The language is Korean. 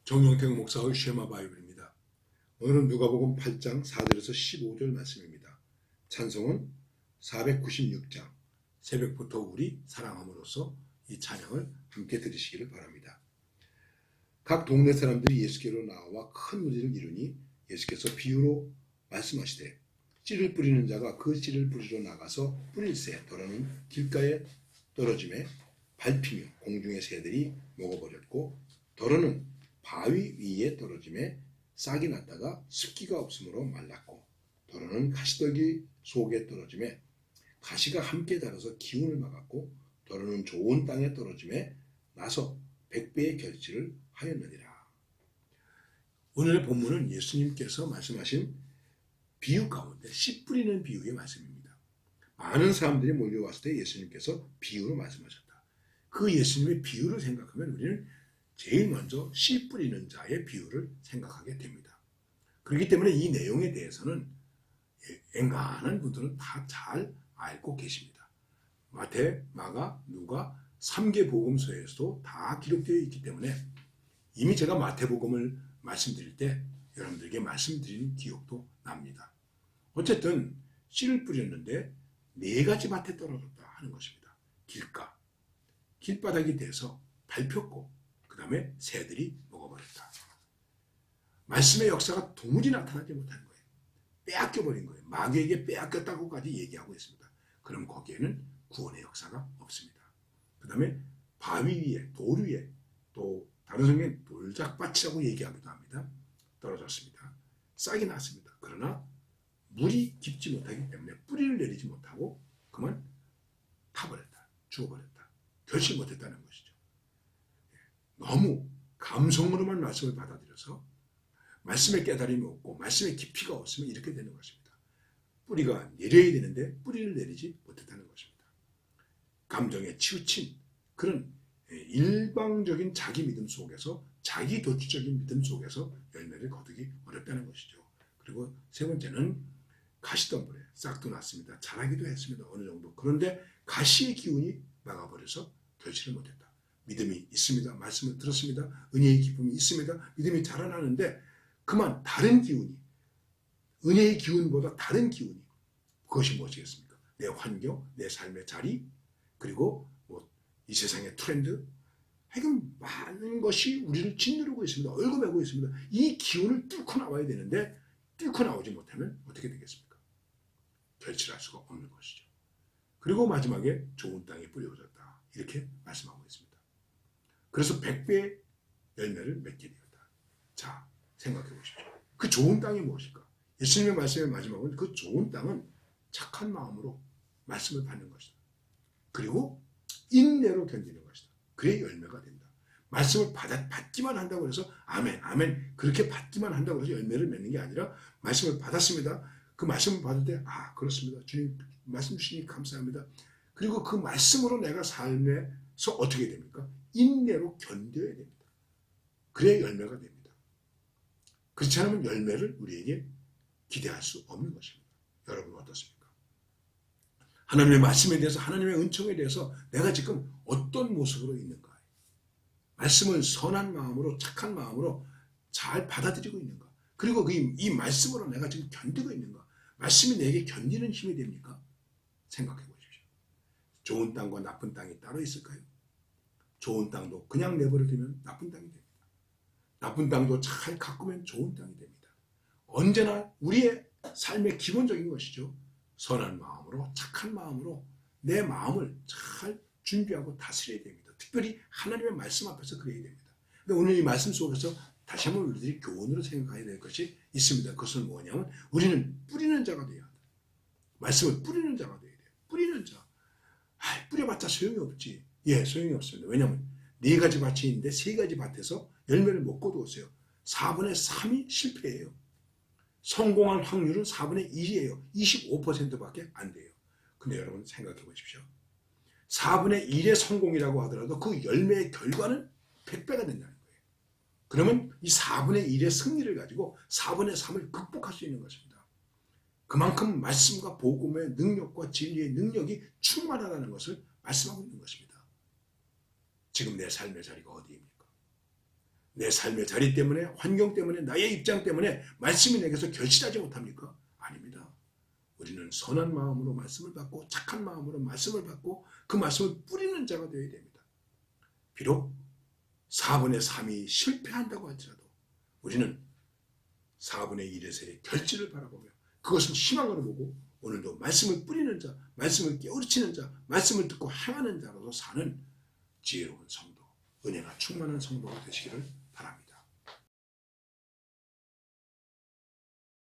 정영택 목사의 쉐마 바이블입니다. 오늘은 누가복음 8장 4절에서 15절 말씀입니다. 찬송은 496장 새벽부터 우리 사랑함으로써 이 찬양을 함께 들으시기를 바랍니다. 각 동네 사람들이 예수께로 나와 큰 무리를 이루니 예수께서 비유로 말씀하시되 씨를 뿌리는 자가 그 씨를 뿌리러 나가서 뿌릴새 더러는 길가에 떨어짐에 밟히며 공중의 새들이 먹어버렸고 더러는 바위 위에 떨어짐에 싹이 났다가 습기가 없으므로 말랐고 더러는 가시떨기 속에 떨어짐에 가시가 함께 자라서 기운을 막았고 더러는 좋은 땅에 떨어짐에 나서 100배의 결실을 하였느니라. 오늘의 본문은 예수님께서 말씀하신 비유 가운데 씨 뿌리는 비유의 말씀입니다. 많은 사람들이 몰려왔을 때 예수님께서 비유로 말씀하셨다. 그 예수님의 비유를 생각하면 우리는 제일 먼저 씨 뿌리는 자의 비유를 생각하게 됩니다. 그렇기 때문에 이 내용에 대해서는 엔간한 분들은 다 잘 알고 계십니다. 마태, 마가, 누가 3개 복음서에서도 다 기록되어 있기 때문에 이미 제가 마태복음을 말씀드릴 때 여러분들에게 말씀드린 기억도 납니다. 어쨌든 씨를 뿌렸는데 4가지 밭에 떨어졌다 하는 것입니다. 길가, 길바닥이 돼서 밟혔고 그 다음에 새들이 먹어버렸다. 말씀의 역사가 도무지 나타나지 못하는 거예요. 빼앗겨버린 거예요. 마귀에게 빼앗겼다고까지 얘기하고 있습니다. 그럼 거기에는 구원의 역사가 없습니다. 그 다음에 바위 위에, 돌 위에, 또 다른 성경엔 돌짝밭이라고 얘기하기도 합니다. 떨어졌습니다. 싹이 났습니다. 그러나 물이 깊지 못하기 때문에 뿌리를 내리지 못하고 그만 타버렸다. 죽어버렸다. 결실 못했다는 것이죠. 너무 감성으로만 말씀을 받아들여서 말씀의 깨달음이 없고 말씀의 깊이가 없으면 이렇게 되는 것입니다. 뿌리가 내려야 되는데 뿌리를 내리지 못했다는 것입니다. 감정에 치우친 그런 일방적인 자기 믿음 속에서 자기 도취적인 믿음 속에서 열매를 거두기 어렵다는 것이죠. 그리고 세 번째는 가시덤불에 싹도 났습니다. 자라기도 했습니다. 어느 정도. 그런데 가시의 기운이 막아버려서 결실을 못했다. 믿음이 있습니다. 말씀을 들었습니다. 은혜의 기쁨이 있습니다. 믿음이 자라나는데 그만 다른 기운이 은혜의 기운보다 다른 기운이 그것이 무엇이겠습니까? 내 환경, 내 삶의 자리 그리고 이 세상의 트렌드 하여간 많은 것이 우리를 짓누르고 있습니다. 얽어매고 있습니다. 이 기운을 뚫고 나와야 되는데 뚫고 나오지 못하면 어떻게 되겠습니까? 결실할 수가 없는 것이죠. 그리고 마지막에 좋은 땅에 뿌려졌다. 이렇게 말씀하고 있습니다. 그래서 100배의 열매를 맺게 되었다. 자, 생각해 보십시오. 그 좋은 땅이 무엇일까? 예수님의 말씀의 마지막은 그 좋은 땅은 착한 마음으로 말씀을 받는 것이다. 그리고 인내로 견디는 것이다. 그의 열매가 된다. 말씀을 받기만 한다고 해서 아멘, 아멘 그렇게 받기만 한다고 해서 열매를 맺는 게 아니라 말씀을 받았습니다. 그 말씀을 받을 때 그렇습니다. 주님 말씀 주시니 감사합니다. 그리고 그 말씀으로 내가 삶에서 어떻게 됩니까? 인내로 견뎌야 됩니다. 그래야 열매가 됩니다. 그렇지 않으면 열매를 우리에게 기대할 수 없는 것입니다. 여러분 어떻습니까? 하나님의 말씀에 대해서 하나님의 은총에 대해서 내가 지금 어떤 모습으로 있는가? 말씀을 선한 마음으로 착한 마음으로 잘 받아들이고 있는가? 그리고 이 말씀으로 내가 지금 견디고 있는가? 말씀이 내게 견디는 힘이 됩니까? 생각해 보십시오. 좋은 땅과 나쁜 땅이 따로 있을까요? 좋은 땅도 그냥 내버려두면 나쁜 땅이 됩니다. 나쁜 땅도 잘 가꾸면 좋은 땅이 됩니다. 언제나 우리의 삶의 기본적인 것이죠. 선한 마음으로 착한 마음으로 내 마음을 잘 준비하고 다스려야 됩니다. 특별히 하나님의 말씀 앞에서 그래야 됩니다. 근데 오늘 이 말씀 속에서 다시 한번 우리들이 교훈으로 생각해야 될 것이 있습니다. 그것은 뭐냐면 우리는 뿌리는 자가 되어야 한다. 말씀을 뿌리는 자가 되어야 돼요. 뿌리는 자. 뿌려봤자 소용이 없지. 예, 소용이 없습니다. 왜냐하면 4가지 밭이 있는데 3가지 밭에서 열매를 못 거두었어요. 4분의 3이 실패예요. 성공할 확률은 4분의 1이에요. 25%밖에 안 돼요. 근데 여러분 생각해 보십시오. 4분의 1의 성공이라고 하더라도 그 열매의 결과는 100배가 된다는 거예요. 그러면 이 4분의 1의 승리를 가지고 4분의 3을 극복할 수 있는 것입니다. 그만큼 말씀과 복음의 능력과 진리의 능력이 충만하다는 것을 말씀하고 있는 것입니다. 지금 내 삶의 자리가 어디입니까? 내 삶의 자리 때문에, 환경 때문에, 나의 입장 때문에 말씀이 내게서 결실하지 못합니까? 아닙니다. 우리는 선한 마음으로 말씀을 받고 착한 마음으로 말씀을 받고 그 말씀을 뿌리는 자가 되어야 됩니다. 비록 4분의 3이 실패한다고 할지라도 우리는 4분의 1에서의 결실을 바라보며 그것을 희망으로 보고 오늘도 말씀을 뿌리는 자, 말씀을 깨우치는 자, 말씀을 듣고 행하는 자로서 사는 지혜로운 성도, 은혜가 충만한 성도가 되시기를 바랍니다.